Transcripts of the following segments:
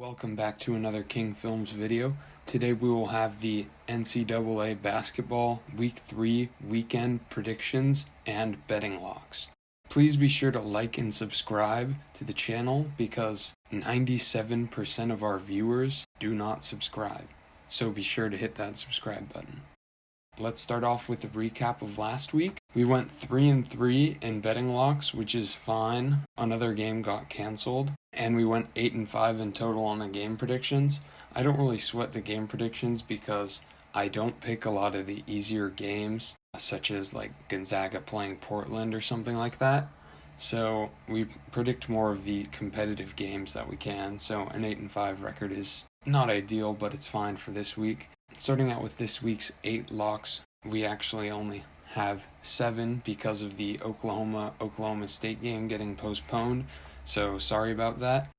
Welcome back to another King Films video. Today we will have the NCAA basketball Week 3 weekend predictions and betting locks. Please be sure to like and subscribe to the channel because 97% of our viewers do not subscribe. So be sure to hit that subscribe button. Let's start off with a recap of last week. We went 3-3 in betting locks, which is fine. Another game got canceled. And we went 8-5 in total on the game predictions. I don't really sweat the game predictions because I don't pick a lot of the easier games, such as like Gonzaga playing Portland or something like that. So we predict more of the competitive games that we can. So an 8-5 record is not ideal, but it's fine for this week. Starting out with this week's 8 locks, we actually only have 7 because of the Oklahoma State game getting postponed. So sorry about that.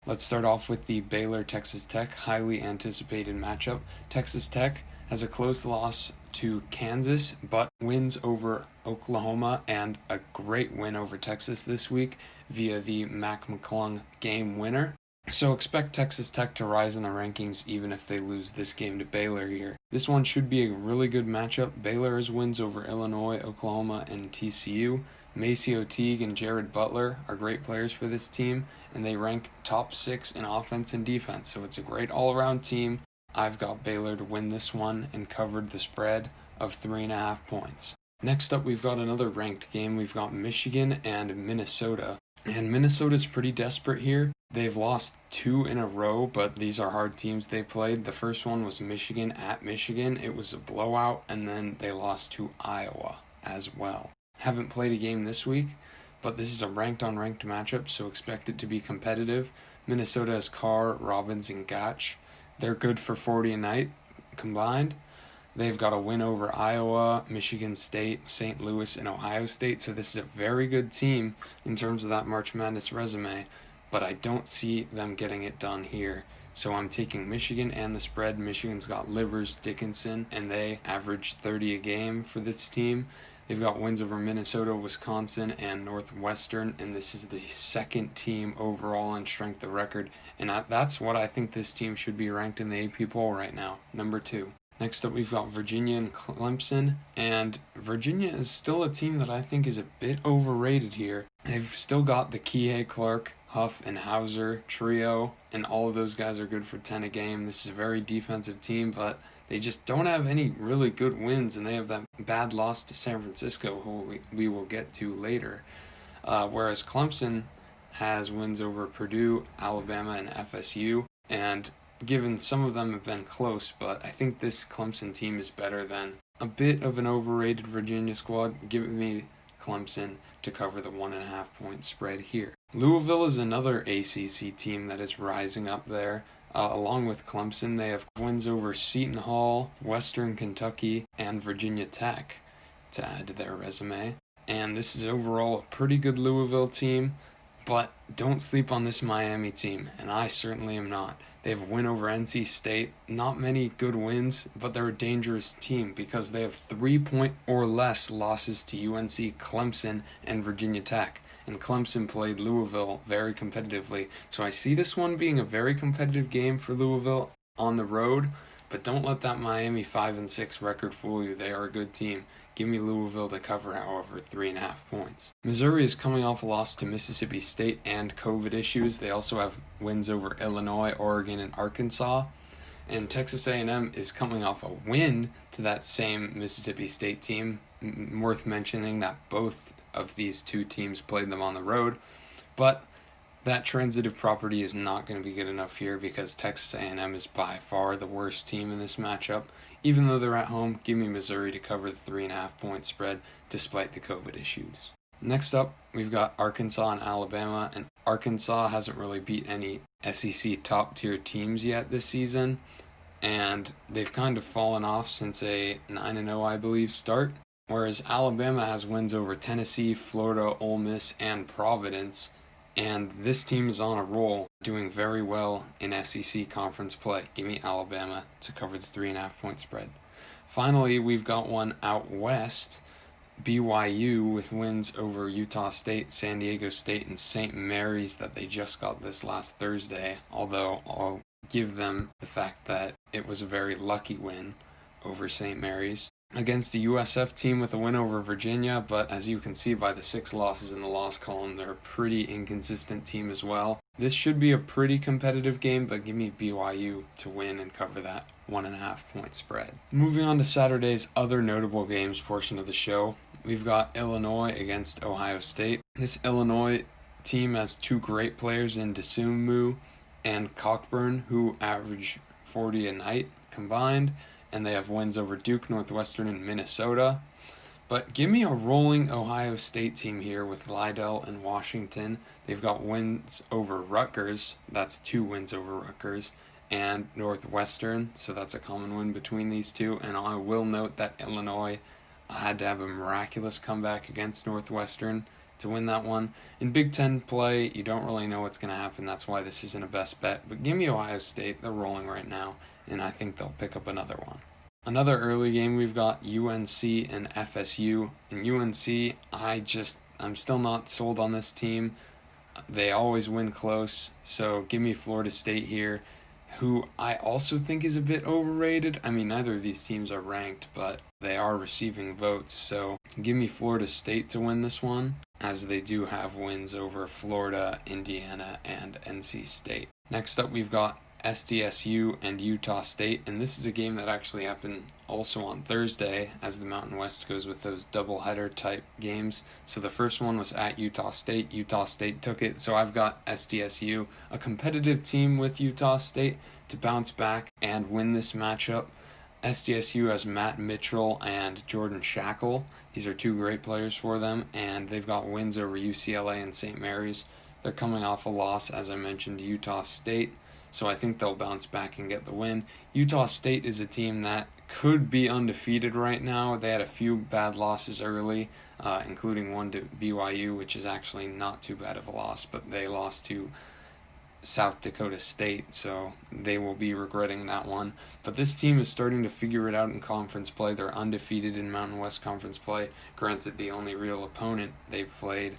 Let's start off with the Baylor-Texas Tech highly anticipated matchup. Texas Tech has a close loss to Kansas, but wins over Oklahoma and a great win over Texas this week via the Mac McClung game winner. So expect Texas Tech to rise in the rankings even if they lose this game to Baylor here. This one should be a really good matchup. Baylor's wins over Illinois, Oklahoma, and TCU. Maceo Teague and Jared Butler are great players for this team, and they rank top 6 in offense and defense, so it's a great all-around team. I've got Baylor to win this one and covered the spread of 3.5 points. Next up, we've got another ranked game. We've got Michigan and Minnesota, and Minnesota's pretty desperate here. They've lost 2 in a row, but these are hard teams they played. The first one was Michigan at Michigan. It was a blowout, and then they lost to Iowa as well. Haven't played a game this week, but this is a ranked-on-ranked matchup, so expect it to be competitive. Minnesota has Carr, Robbins, and Gotch. They're good for 40 a night combined. They've got a win over Iowa, Michigan State, St. Louis, and Ohio State, so this is a very good team in terms of that March Madness resume, but I don't see them getting it done here. So I'm taking Michigan and the spread. Michigan's got Livers, Dickinson, and they average 30 a game for this team. They've got wins over Minnesota, Wisconsin, and Northwestern, and this is the second team overall in strength of record, and that's what I think this team should be ranked in the AP poll right now, number 2. Next up, we've got Virginia and Clemson, and Virginia is still a team that I think is a bit overrated here. They've still got the Kihei, Clark, Huff, and Hauser trio, and all of those guys are good for 10 a game. This is a very defensive team, but they just don't have any really good wins, and they have that bad loss to San Francisco, who we will get to later. Whereas Clemson has wins over Purdue, Alabama, and FSU, and given some of them have been close, but I think this Clemson team is better than a bit of an overrated Virginia squad. Give me Clemson to cover the 1.5 point spread here. Louisville is another ACC team that is rising up there. Along with Clemson, they have wins over Seton Hall, Western Kentucky, and Virginia Tech to add to their resume. And this is overall a pretty good Louisville team, but don't sleep on this Miami team, and I certainly am not. They have a win over NC State. Not many good wins, but they're a dangerous team because they have 3-point or less losses to UNC, Clemson, and Virginia Tech. And Clemson played Louisville very competitively. So I see this one being a very competitive game for Louisville on the road, but don't let that Miami 5-6 record fool you. They are a good team. Give me Louisville to cover, however, 3.5 points. Missouri is coming off a loss to Mississippi State and COVID issues. They also have wins over Illinois, Oregon, and Arkansas. And Texas A&M is coming off a win to that same Mississippi State team. Worth mentioning that both of these two teams played them on the road. But that transitive property is not going to be good enough here because Texas A&M is by far the worst team in this matchup. Even though they're at home, give me Missouri to cover the 3.5 point spread despite the COVID issues. Next up, we've got Arkansas and Alabama, and Arkansas hasn't really beat any SEC top-tier teams yet this season, and they've kind of fallen off since a 9-0, I believe, start, whereas Alabama has wins over Tennessee, Florida, Ole Miss, and Providence, and this team is on a roll, doing very well in SEC conference play. Give me Alabama to cover the 3.5 point spread. Finally, we've got one out west. BYU with wins over Utah State, San Diego State, and St. Mary's that they just got this last Thursday, although I'll give them the fact that it was a very lucky win over St. Mary's. Against the USF team with a win over Virginia, but as you can see by the 6 losses in the loss column, they're a pretty inconsistent team as well. This should be a pretty competitive game, but give me BYU to win and cover that 1.5 point spread. Moving on to Saturday's other notable games portion of the show, we've got Illinois against Ohio State. This Illinois team has 2 great players in Dosunmu and Cockburn, who average 40 a night combined, and they have wins over Duke, Northwestern, and Minnesota. But give me a rolling Ohio State team here with Lydell and Washington. They've got wins over Rutgers. That's 2 wins over Rutgers. And Northwestern, so that's a common win between these two. And I will note that Illinois had to have a miraculous comeback against Northwestern to win that one. In Big Ten play, you don't really know what's going to happen. That's why this isn't a best bet. But give me Ohio State. They're rolling right now, and I think they'll pick up another one. Another early game, we've got UNC and FSU. And UNC, I'm still not sold on this team. They always win close, so give me Florida State here, who I also think is a bit overrated. I mean, neither of these teams are ranked, but they are receiving votes, so give me Florida State to win this one, as they do have wins over Florida, Indiana, and NC State. Next up, we've got SDSU and Utah State, and this is a game that actually happened also on Thursday, as the Mountain West goes with those doubleheader type games. So the first one was at Utah State. Utah State took it, so I've got SDSU, a competitive team with Utah State, to bounce back and win this matchup. SDSU has Matt Mitchell and Jordan Shackle. These are 2 great players for them, and they've got wins over UCLA and St. Mary's. They're coming off a loss, as I mentioned, to Utah State, so I think they'll bounce back and get the win. Utah State is a team that could be undefeated right now. They had a few bad losses early, including one to BYU, which is actually not too bad of a loss, but they lost to South Dakota State, so they will be regretting that one. But this team is starting to figure it out in conference play. They're undefeated in Mountain West Conference play. Granted, the only real opponent they've played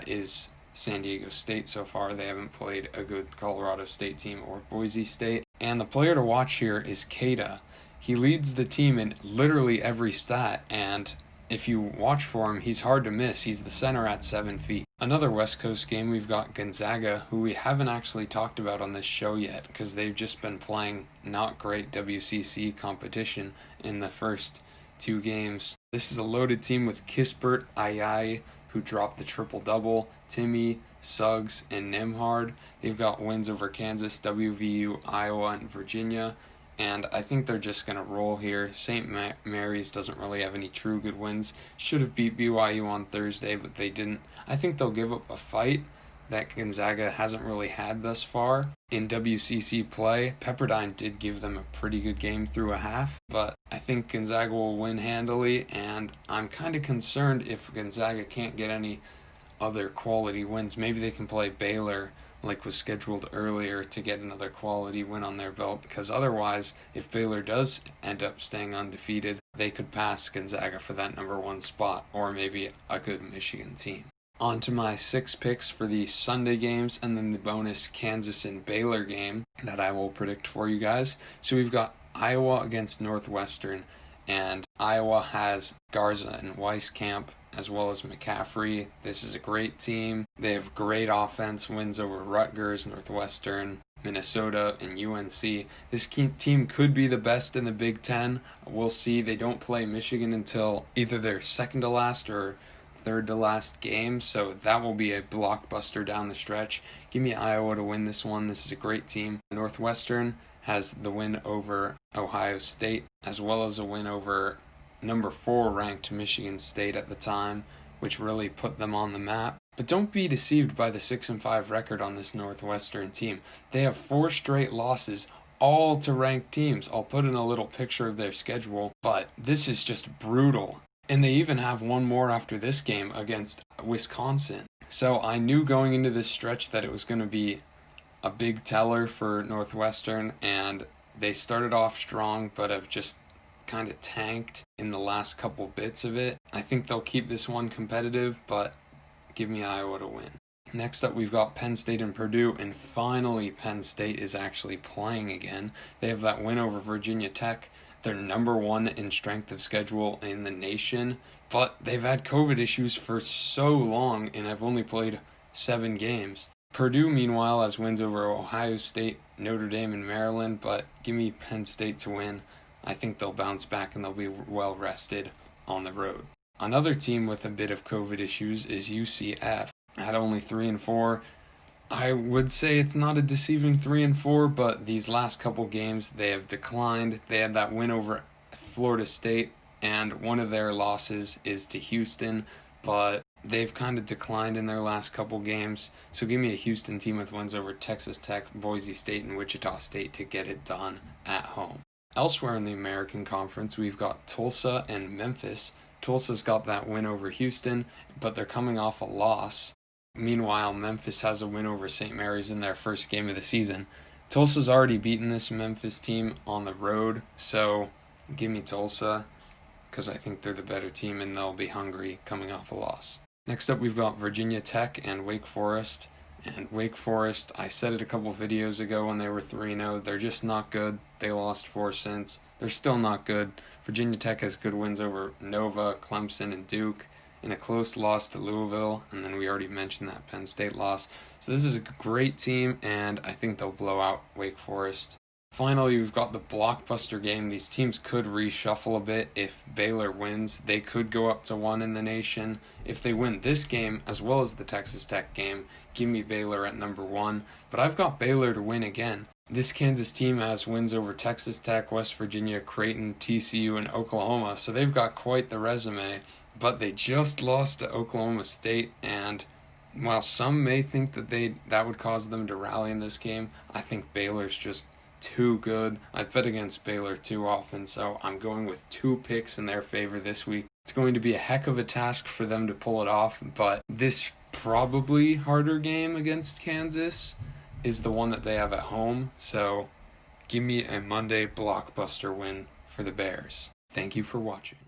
is San Diego State so far. They haven't played a good Colorado State team or Boise State. And the player to watch here is Keita. He leads the team in literally every stat, and if you watch for him, he's hard to miss. He's the center at 7 feet. Another West Coast game, we've got Gonzaga, who we haven't actually talked about on this show yet because they've just been playing not great WCC competition in the first 2 games. This is a loaded team with Kispert, Ayai, who dropped the triple-double, Timmy, Suggs, and Nimhard. They've got wins over Kansas, WVU, Iowa, and Virginia. And I think they're just going to roll here. St. Mary's doesn't really have any true good wins. Should have beat BYU on Thursday, but they didn't. I think they'll give up a fight that Gonzaga hasn't really had thus far. In WCC play, Pepperdine did give them a pretty good game through a half, but I think Gonzaga will win handily, and I'm kind of concerned if Gonzaga can't get any other quality wins. Maybe they can play Baylor like was scheduled earlier to get another quality win on their belt, because otherwise, if Baylor does end up staying undefeated, they could pass Gonzaga for that number 1 spot, or maybe a good Michigan team. On to my 6 picks for the Sunday games, and then the bonus Kansas and Baylor game that I will predict for you guys. So we've got Iowa against Northwestern, and Iowa has Garza and Weiskamp, as well as McCaffrey. This is a great team. They have great offense, wins over Rutgers, Northwestern, Minnesota, and UNC. This team could be the best in the Big Ten. We'll see. They don't play Michigan until either their second to last or third to last game, so that will be a blockbuster down the stretch. Give me Iowa to win this one. This is a great team. Northwestern has the win over Ohio State, as well as a win over number 4 ranked Michigan State at the time, which really put them on the map. But don't be deceived by the 6-5 record on this Northwestern team. They have 4 straight losses, all to ranked teams. I'll put in a little picture of their schedule, but this is just brutal. And they even have one more after this game against Wisconsin. So I knew going into this stretch that it was going to be a big teller for Northwestern, and they started off strong but have just kind of tanked. in the last couple bits of it. I think they'll keep this one competitive, but give me Iowa to win. Next up, we've got Penn State and Purdue, and finally Penn State is actually playing again. They have that win over Virginia Tech. They're number one in strength of schedule in the nation, but they've had COVID issues for so long and have only played 7 games. Purdue, meanwhile, has wins over Ohio State, Notre Dame, and Maryland, but give me Penn State to win. I think they'll bounce back and they'll be well rested on the road. Another team with a bit of COVID issues is UCF. At only 3-4, I would say it's not a deceiving 3-4, but these last couple games they have declined. They had that win over Florida State, and one of their losses is to Houston, but they've kind of declined in their last couple games. So give me a Houston team with wins over Texas Tech, Boise State, and Wichita State to get it done at home. Elsewhere in the American Conference, we've got Tulsa and Memphis. Tulsa's got that win over Houston, but they're coming off a loss. Meanwhile, Memphis has a win over St. Mary's in their first game of the season. Tulsa's already beaten this Memphis team on the road, so give me Tulsa because I think they're the better team and they'll be hungry coming off a loss. Next up, we've got Virginia Tech and Wake Forest. And Wake Forest, I said it a couple videos ago when they were 3-0, they're just not good. They lost 4 since. They're still not good. Virginia Tech has good wins over Nova, Clemson, and Duke, in a close loss to Louisville, and then we already mentioned that Penn State loss. So this is a great team, and I think they'll blow out Wake Forest. Finally, we've got the blockbuster game. These teams could reshuffle a bit. If Baylor wins, they could go up to 1 in the nation. If they win this game, as well as the Texas Tech game, give me Baylor at number 1. But I've got Baylor to win again. This Kansas team has wins over Texas Tech, West Virginia, Creighton, TCU, and Oklahoma, so they've got quite the resume. But they just lost to Oklahoma State, and while some may think that would cause them to rally in this game, I think Baylor's just too good. I've bet against Baylor too often, so I'm going with 2 picks in their favor this week. It's going to be a heck of a task for them to pull it off, but this probably harder game against Kansas is the one that they have at home, so give me a Monday blockbuster win for the Bears. Thank you for watching.